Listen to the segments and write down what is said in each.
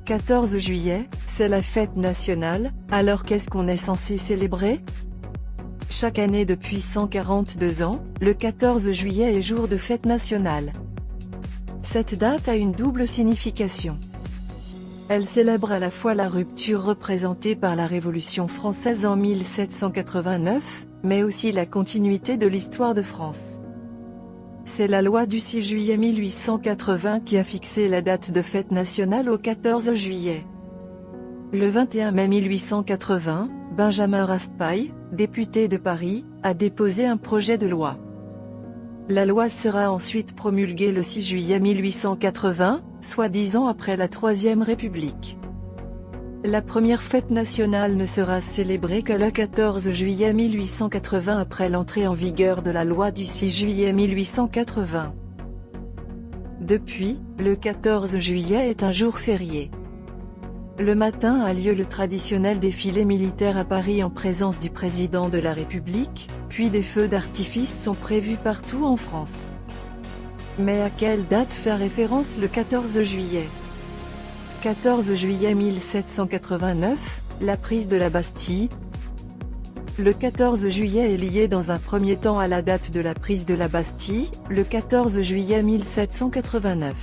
14 juillet, c'est la fête nationale, alors qu'est-ce qu'on est censé célébrer? Chaque année depuis 142 ans, le 14 juillet est jour de fête nationale. Cette date a une double signification. Elle célèbre à la fois la rupture représentée par la Révolution française en 1789, mais aussi la continuité de l'histoire de France. C'est la loi du 6 juillet 1880 qui a fixé la date de fête nationale au 14 juillet. Le 21 mai 1880, Benjamin Raspail, député de Paris, a déposé un projet de loi. La loi sera ensuite promulguée le 6 juillet 1880, soit 10 ans après la Troisième République. La première fête nationale ne sera célébrée que le 14 juillet 1880 après l'entrée en vigueur de la loi du 6 juillet 1880. Depuis, le 14 juillet est un jour férié. Le matin a lieu le traditionnel défilé militaire à Paris en présence du président de la République, puis des feux d'artifice sont prévus partout en France. Mais à quelle date fait référence le 14 juillet ? 14 juillet 1789, la prise de la Bastille. Le 14 juillet est lié dans un premier temps à la date de la prise de la Bastille, le 14 juillet 1789.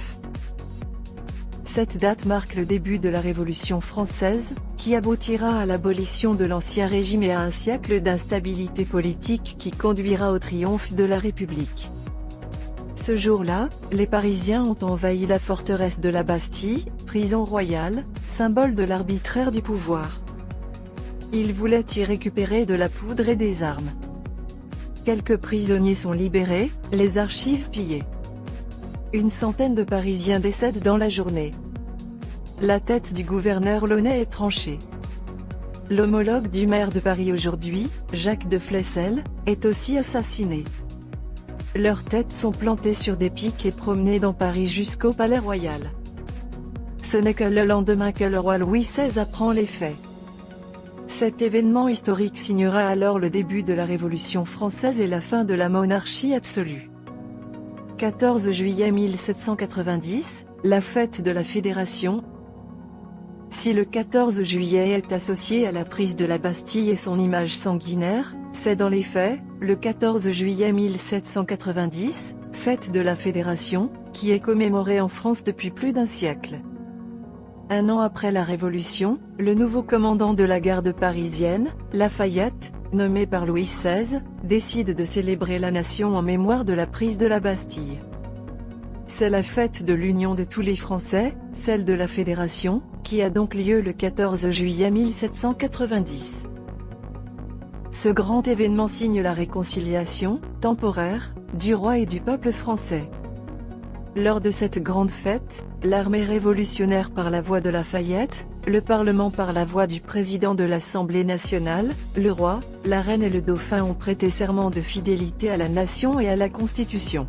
Cette date marque le début de la Révolution française, qui aboutira à l'abolition de l'Ancien Régime et à un siècle d'instabilité politique qui conduira au triomphe de la République. Ce jour-là, les Parisiens ont envahi la forteresse de la Bastille, prison royale, symbole de l'arbitraire du pouvoir. Ils voulaient y récupérer de la poudre et des armes. Quelques prisonniers sont libérés, les archives pillées. Une centaine de Parisiens décèdent dans la journée. La tête du gouverneur Launay est tranchée. L'homologue du maire de Paris aujourd'hui, Jacques de Flesselles, est aussi assassiné. Leurs têtes sont plantées sur des pics et promenées dans Paris jusqu'au Palais Royal. Ce n'est que le lendemain que le roi Louis XVI apprend les faits. Cet événement historique signera alors le début de la Révolution française et la fin de la monarchie absolue. 14 juillet 1790, la fête de la Fédération. Si le 14 juillet est associé à la prise de la Bastille et son image sanguinaire, c'est dans les faits, le 14 juillet 1790, fête de la Fédération, qui est commémorée en France depuis plus d'un siècle. Un an après la Révolution, le nouveau commandant de la garde parisienne, Lafayette, nommé par Louis XVI, décide de célébrer la nation en mémoire de la prise de la Bastille. C'est la fête de l'union de tous les Français, celle de la Fédération, qui a donc lieu le 14 juillet 1790. Ce grand événement signe la réconciliation, temporaire, du roi et du peuple français. Lors de cette grande fête, l'armée révolutionnaire par la voix de Lafayette, le Parlement par la voix du président de l'Assemblée nationale, le roi, la reine et le dauphin ont prêté serment de fidélité à la nation et à la Constitution.